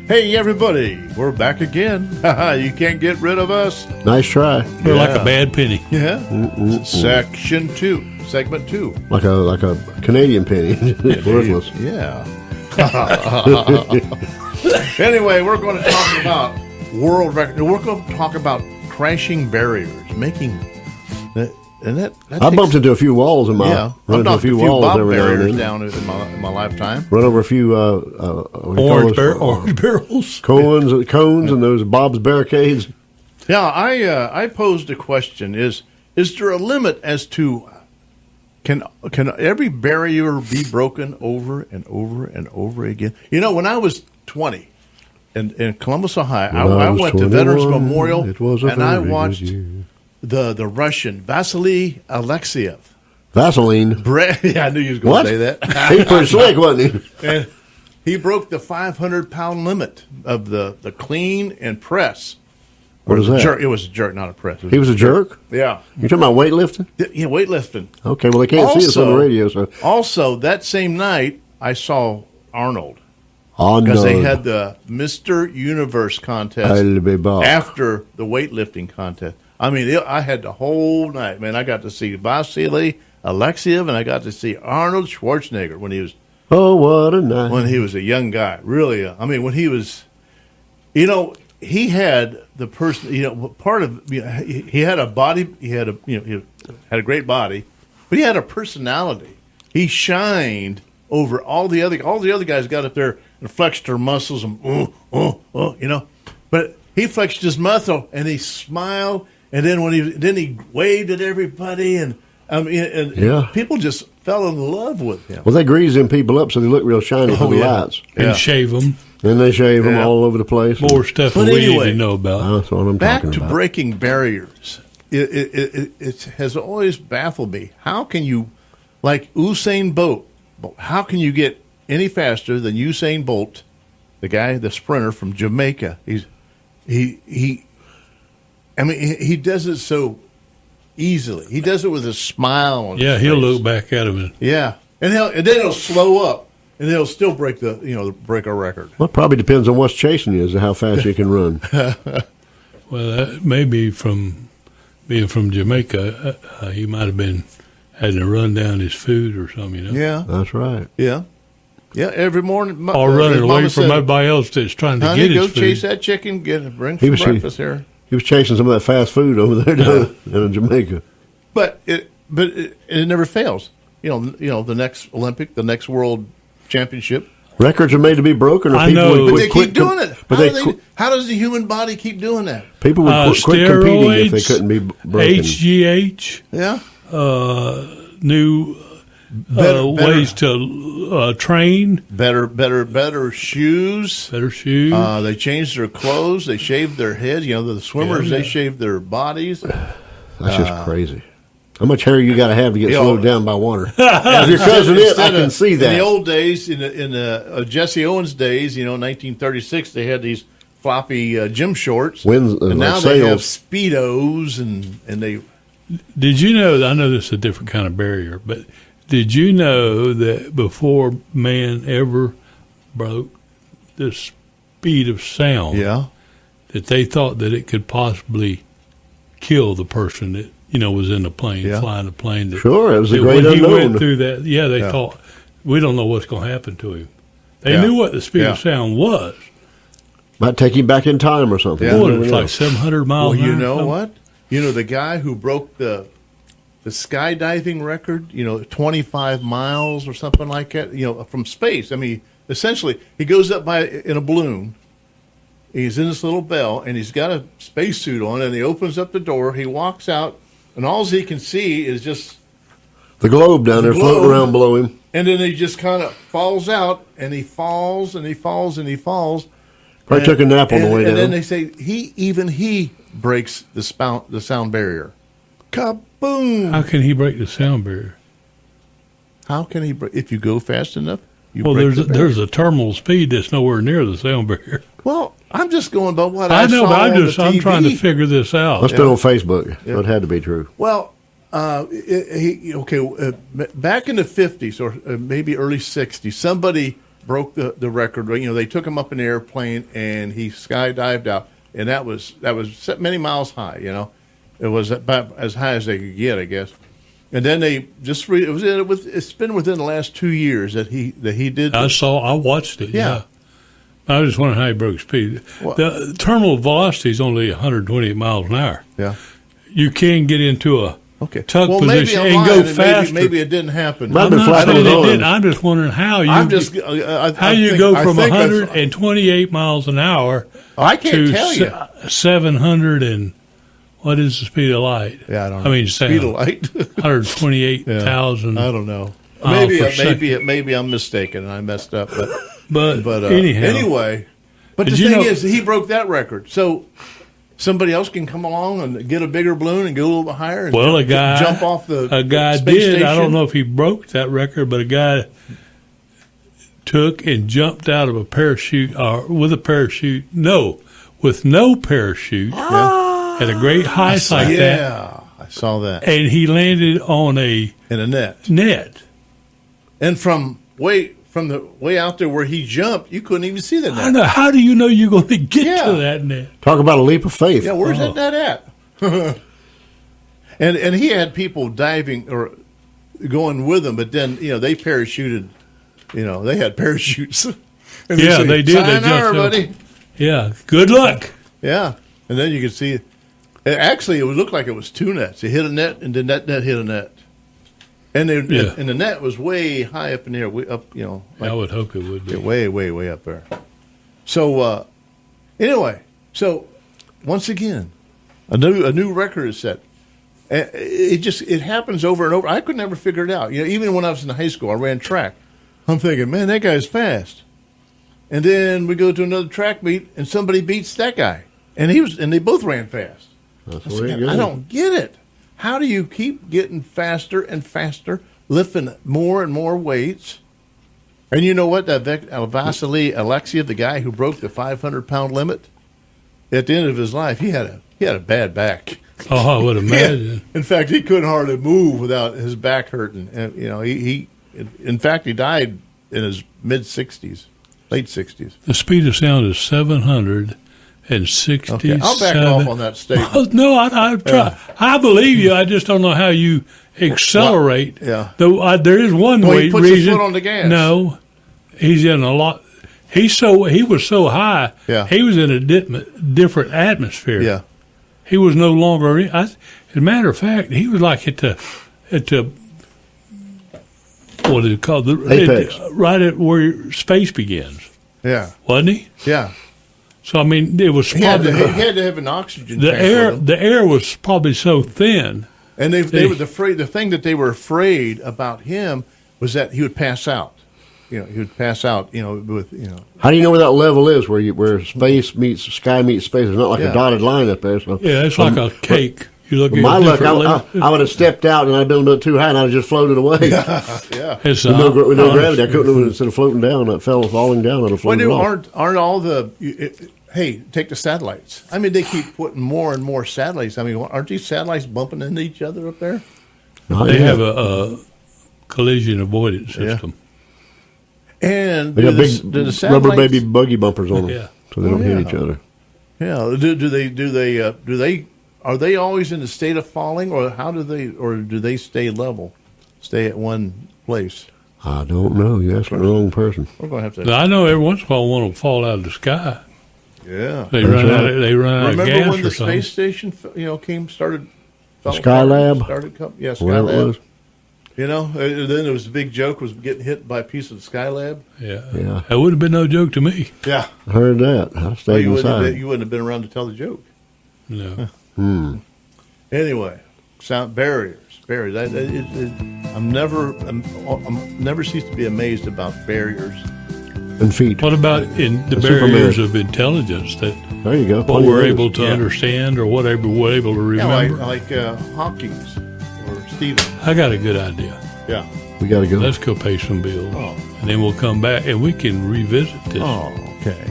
Hey, everybody, we're back again. You can't get rid of us. Nice try. We're like a bad penny. Yeah. Segment 2. Like a Canadian penny. It's worthless. Yeah. Anyway, we're going to talk about world record. We're going to talk about crashing barriers, making that. And that I bumped into a few walls in my I've knocked a few walls Bob every now and barriers then. down in my lifetime. Run over a few Orange barrels. cones, and those Bob's barricades. Yeah, I posed a question: Is there a limit as to can every barrier be broken over and over and over again? You know, when I was 20 in Columbus, Ohio, I went to Veterans Memorial and I watched the Russian Vasily Alexiev. Vaseline. Yeah, I knew you was going to say that. He's pretty slick, wasn't he? And he broke the 500-pound limit of the clean and press. What is that? Jerk. It was a jerk, not a press. He was a jerk? Yeah. You're talking about weightlifting? Yeah, weightlifting. Okay, well, they can't see us on the radio. So. Also, that same night, I saw Arnold. Oh, because no. they had the Mr. Universe contest after the weightlifting contest. I mean, I had the whole night, man. I got to see Vasily Alexiev, and I got to see Arnold Schwarzenegger when he was. Oh, what a night! When he was a young guy, really. I mean, when he was, he had the person. Part of he had a body. He had he had a great body, but he had a personality. He shined over all the other guys. Got up there and flexed their muscles and but he flexed his muscle and he smiled. And then he waved at everybody, and people just fell in love with him. Well, they grease them people up so they look real shiny for the lights, and shave them. And they shave them all over the place. More stuff we need to know about. That's what I'm talking about. Back to breaking barriers. It has always baffled me. How can you, like Usain Bolt? How can you get any faster than Usain Bolt, the sprinter from Jamaica? He does it so easily. He does it with a smile on his face. He'll look back at him. And then he'll slow up, and he'll still break a record. Well, it probably depends on what's chasing you as to how fast you can run. Well, that may be from being from Jamaica. He might have been had to run down his food or something. Yeah, that's right. Yeah. Every morning. Or running away from everybody else that's trying to get his food. Go chase that chicken. Bring some breakfast here. He was chasing some of that fast food over there in Jamaica. But it never fails. The next Olympic, the next World Championship. Records are made to be broken. I know. But they keep doing it. How does the human body keep doing that? People would quit competing if they couldn't be broken. HGH. Yeah. New ways to train. Better shoes. Better shoes. They changed their clothes. They shaved their heads. The swimmers, they shaved their bodies. That's just crazy. How much hair you got to have to get slowed down by water? If you're cousin I can see that. In the old days, in Jesse Owens' days, 1936, they had these floppy gym shorts. And now they have Speedos, and they... Did you know, I know this is a different kind of barrier, but did you know that before man ever broke the speed of sound, that they thought that it could possibly kill the person that was in the plane, flying the plane? Sure, it was a great unknown. When he went through that, they thought, we don't know what's going to happen to him. They knew what the speed of sound was. Might take him back in time or something. Yeah. It's like 700 miles an hour. Well, you know what? The guy who broke the skydiving record, 25 miles or something like that, from space. I mean, essentially, he goes up in a balloon. He's in this little bell, and he's got a spacesuit on, and he opens up the door. He walks out, and all he can see is just the globe down there floating around below him. And then he just kind of falls out, and he falls, and he falls, and he falls. Probably took a nap on the way down. And then they say he breaks the sound barrier. Kaboom! How can he break the sound barrier? How can he break? If you go fast enough, there's a terminal speed that's nowhere near the sound barrier. Well, I'm just going by what I know, saw but on the TV. I'm trying to figure this out. Must have been on Facebook. Yeah. It had to be true. Well, back in the 50s or maybe early 60s, somebody broke the record. They took him up in the airplane and he skydived out, and that was many miles high. It was about as high as they could get, I guess. And then they just it's been within the last 2 years that he did. I watched it. Yeah. I was just wondering how he broke speed. Well, the terminal velocity is only 128 miles an hour. Yeah. You can get into a tuck well, position maybe and go faster. Maybe it didn't happen. I'm not saying it didn't. I'm just wondering how you go from 128 miles an hour I can't tell you. 700 and what is the speed of light? Yeah, I don't know. I mean, speed of light. 128,000. I don't know. Maybe I'm mistaken and I messed up. But anyhow. Anyway, but the thing is, he broke that record. So somebody else can come along and get a bigger balloon and go a little bit higher. And jump off the space station. I don't know if he broke that record, but a guy took and jumped out of a parachute with a parachute. No, with no parachute. At a great height like that. Yeah, I saw that. And he landed in a net. And from the way out there where he jumped, you couldn't even see the net. I know. How do you know you're going to get to that net? Talk about a leap of faith. Yeah, where's that net at? and he had people diving or going with him, but then they parachuted. They had parachutes. Yeah, they did. Sayonara, buddy. Yeah, good luck. Yeah, and then you could see. Actually, it would look like it was two nets. It hit a net, and then that net hit a net. And the net was way high up in the air, way up, I would hope it would be. Way, way, way up there. So, anyway, once again, a new record is set. It happens over and over. I could never figure it out. Even when I was in high school, I ran track. I'm thinking, man, that guy's fast. And then we go to another track meet, and somebody beats that guy, and they both ran fast. I don't get it. How do you keep getting faster and faster, lifting more and more weights? And you know what? Vasily Alexiev, the guy who broke the 500-pound limit, at the end of his life, he had a bad back. Oh, I would imagine. In fact, he couldn't hardly move without his back hurting. And, in fact, he died in his mid-60s, late 60s. The speed of sound is 767. Okay, I'll back off on that statement. Well, no, I try. I believe you. I just don't know how you accelerate. Yeah. Though there is one way. He puts his foot on the gas. No, he's in a lot. He was so high. Yeah. He was in a different atmosphere. Yeah. He was no longer. As a matter of fact, he was like at the what is it called? Apex. Right at where space begins. Yeah. Wasn't he? Yeah. So I mean, it was probably he had to have an oxygen. The air was probably so thin, and they were afraid. The thing that they were afraid about him was that he would pass out. He would pass out. With. How do you know where that level is? Where space meets sky meets space? It's not like a dotted line up there. So yeah, it's like a cake. You look at my luck, I would have stepped out and I'd been a bit too high and I'd have just floated away. Yeah. With no gravity, I couldn't. Instead of floating down, falling down, I'd have floated off. Aren't all the? Hey, take the satellites. I mean, they keep putting more and more satellites. I mean, aren't these satellites bumping into each other up there? They have a collision avoidance system. And they got big rubber baby buggy bumpers on them, so they don't hit each other. Yeah. Are they always in a state of falling, or do they stay level, stay at one place? I don't know. You're asking the wrong person. We're going to have to. I know every once in a while one will fall out of the sky. Yeah, they run out of gas. Remember when the something. space station, started? Skylab. Skylab. Then there was a big joke was getting hit by a piece of the Skylab. Yeah. That would have been no joke to me. Yeah, I heard that. I stayed inside. You wouldn't have been around to tell the joke. No. Anyway, sound barriers. I'm never cease to be amazed about barriers and feet. What about in the barriers of intelligence that? There you go. What we're able to understand or whatever we're able to remember. Yeah, like Hawking's or Stephen. I got a good idea. Yeah, we got to go. Let's go pay some bills, and then we'll come back and we can revisit this. Oh, okay.